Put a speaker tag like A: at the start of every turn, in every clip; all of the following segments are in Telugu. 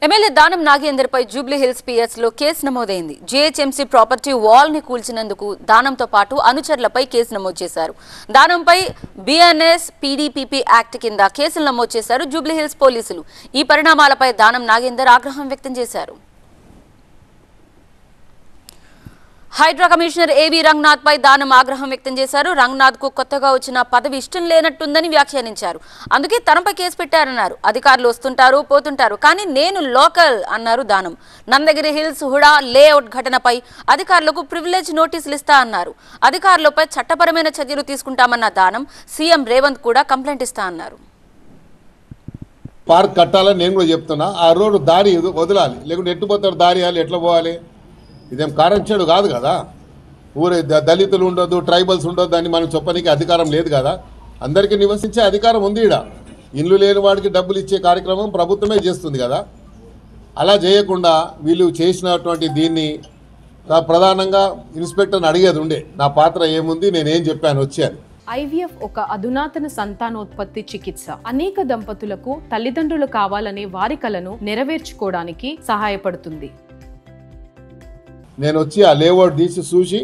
A: ఎమ్మెల్యే దానం నాగేందర్ పై జూబ్లీ హిల్స్ పిఎస్ లో కేసు నమోదైంది. జీహెచ్ఎంసీ ప్రాపర్టీ వాల్ ని కూల్చినందుకు దానంతో పాటు అనుచరులపై కేసు నమోదు చేశారు. దానంపై బిఎన్ఎస్ పీడీపీపీ యాక్ట్ కింద కేసులు నమోదు చేశారు జూబ్లీ హిల్స్ పోలీసులు. ఈ పరిణామాలపై దానం నాగేందర్ ఆగ్రహం వ్యక్తం చేశారు. హైడ్రా కమిషనర్ ఏవి రంగనాథ్ పై దానం ఆగ్రహం వ్యక్తం చేశారు. రంగనాథ్ కు కొత్తగా వచ్చిన పదవి ఇష్టం లేనట్టుందని వ్యాఖ్యానించారు. అందుకే తనపై కేసు పెట్టారన్నారు. అధికారులు వస్తుంటారు పోతుంటారు, కానీ నేను లోకల్ అన్నారు దానం. నందగిరి హిల్స్ హుడా లేఅవుట్ ఘటనపై అధికారులకు ప్రివిలేజ్ నోటీసులు ఇస్తా అన్నారు. అధికారులపై చట్టపరమైన చర్యలు తీసుకుంటామన్న దానం సీఎం రేవంత్ కూడా కంప్లైంట్ ఇస్తా అన్నారు.
B: పార్క్ కట్టాలని నేను కూడా చెప్తున్నా. ఆ రోడ్డు దారి వదలాలి, లేకుంటే ఎట్టుపోతారు దారి ఎట్లా పోవాలి? ఇదేం కారంచేడు కాదు కదా. ఊరే దళితులు ఉండొద్దు, ట్రైబల్స్ ఉండొద్దు అని మనం చెప్పడానికి అధికారం లేదు కదా. అందరికీ నివసించే అధికారం ఉంది. ఇక్కడ ఇల్లు లేని వాడికి డబ్బులు ఇచ్చే కార్యక్రమం ప్రభుత్వమే చేస్తుంది కదా. అలా చేయకుండా వీళ్ళు చేసినటువంటి దీన్ని ప్రధానంగా ఇన్స్పెక్టర్ని అడిగేది ఉండే, నా పాత్ర ఏముంది, నేనేం చెప్పాను వచ్చాను.
C: IVF ఒక అధునాతన సంతానోత్పత్తి చికిత్స. అనేక దంపతులకు తల్లిదండ్రులు కావాలనే వారి కలను నెరవేర్చుకోవడానికి సహాయపడుతుంది.
B: నేను వచ్చి ఆ లేఅవుట్ తీసి చూసి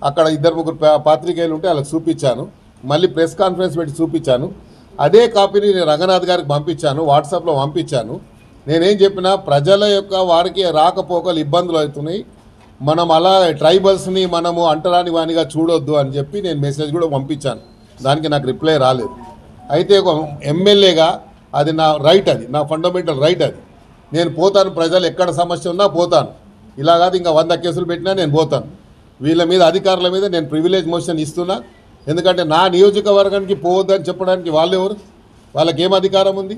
B: అక్కడ 2-3 పాత్రికేయులు ఉంటే వాళ్ళకి చూపించాను. మళ్ళీ ప్రెస్ కాన్ఫరెన్స్ పెట్టి చూపించాను. అదే కాపీని నేను రంగనాథ్ గారికి పంపించాను, వాట్సాప్లో పంపించాను. నేనేం చెప్పినా ప్రజల యొక్క వారికి రాకపోకలు ఇబ్బందులు అవుతున్నాయి, మనం అలా ట్రైబల్స్ని మనము అంటరాని వానిగా చూడొద్దు అని చెప్పి నేను మెసేజ్ కూడా పంపించాను. దానికి నాకు రిప్లై రాలేదు. అయితే ఒక ఎమ్మెల్యేగా అది నా రైట్, అది నా ఫండమెంటల్ రైట్. అది నేను పోతాను, ప్రజలు ఎక్కడ సమస్య ఉన్నా పోతాను. ఇలా కాదు ఇంకా 100 కేసులు పెట్టినా నేను పోతాను. వీళ్ళ మీద అధికారుల మీద నేను ప్రివిలేజ్ మోషన్ ఇస్తున్నా. ఎందుకంటే నా నియోజకవర్గానికి పోవద్దని చెప్పడానికి వాళ్ళెవరు, వాళ్ళకి ఏం అధికారం ఉంది?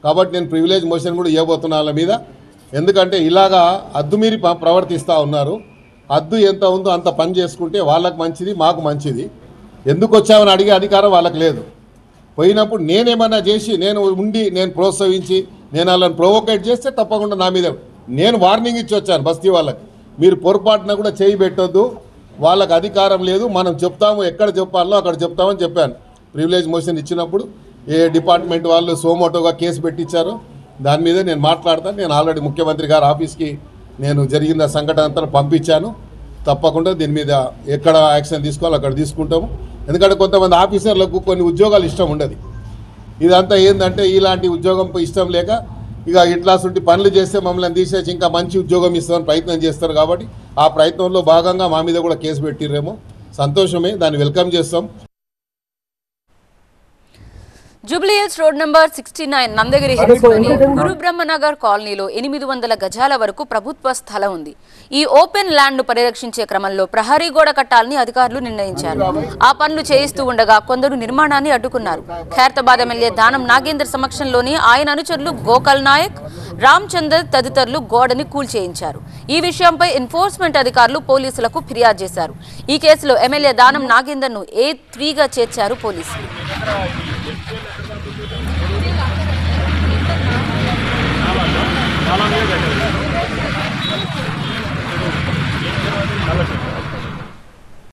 B: కాబట్టి నేను ప్రివిలేజ్ మోషన్ కూడా ఇవ్వబోతున్నా వాళ్ళ మీద. ఎందుకంటే ఇలాగా అద్దు మీరి ప్రవర్తిస్తూ ఉన్నారు. అద్దు ఎంత ఉందో అంత పని చేసుకుంటే వాళ్ళకు మంచిది, మాకు మంచిది. ఎందుకు వచ్చామని అడిగే అధికారం వాళ్ళకి లేదు. పోయినప్పుడు నేనేమన్నా చేసి నేను ఉండి నేను ప్రోత్సహించి నేను వాళ్ళని ప్రొవోకేట్ చేస్తే తప్పకుండా నా మీద నేను వార్నింగ్ ఇచ్చి వచ్చాను బస్తీ వాళ్ళకి. మీరు పొరపాటున కూడా చేయి పెట్టొద్దు, వాళ్ళకి అధికారం లేదు, మనం చెప్తాము, ఎక్కడ చెప్పాలో అక్కడ చెప్తామని చెప్పాను. ప్రివిలేజ్ మోషన్ ఇచ్చినప్పుడు ఏ డిపార్ట్మెంట్ వాళ్ళు సోమోటోగా కేసు పెట్టించారో దాని మీద నేను మాట్లాడతాను. నేను ఆల్రెడీ ముఖ్యమంత్రి గారి ఆఫీస్కి నేను జరిగిన సంఘటన అంతా పంపించాను. తప్పకుండా దీని మీద ఎక్కడ యాక్షన్ తీసుకోవాలో అక్కడ తీసుకుంటాము. ఎందుకంటే కొంతమంది ఆఫీసర్లకు కొన్ని ఉద్యోగాలు ఇష్టం ఉండదు. ఇదంతా ఏంటంటే ఇలాంటి ఉద్యోగం ఇష్టం లేక ఇక ఇట్లాంటి పనులు చేస్తే మమ్మల్ని తీసేసి ఇంకా మంచి ఉద్యోగం ఇస్తామని ప్రయత్నం చేస్తారు. కాబట్టి ఆ ప్రయత్నంలో భాగంగా మా మీద కూడా కేసు పెట్టిర్రేమో, సంతోషమే, దాన్ని వెల్కమ్ చేస్తాం.
A: Jubilee hills road number 69 Nandagiri hills లోని గురుబ్రహ్మనగర్ కాలనీలో 800 గజాల వరకు ప్రభుత్వ స్థలం ఉంది. ఈ ఓపెన్ ల్యాండ్ ను పరిరక్షించే క్రమంలో ప్రహరీ గోడ కట్టాలని అధికారులు నిర్ణయించారు. ఆ పనులు చేయిస్తూ ఉండగా కొందరు నిర్మాణాన్ని అడ్డుకున్నారు. ఖైరతాబాద్ ఎమ్మెల్యే దానం నాగేందర్ సమక్షంలోని ఆయన అనుచరులు గోకల్ నాయక్, రామ్ చందర్ తదితరులు గోడని కూల్చేయించారు. ఈ విషయంపై ఎన్ఫోర్స్మెంట్ అధికారులు పోలీసులకు ఫిర్యాదు చేశారు. ఈ కేసులో ఎమ్మెల్యే దానం నాగేందర్ ను A3గా చేర్చారు పోలీసులు.
D: చాలా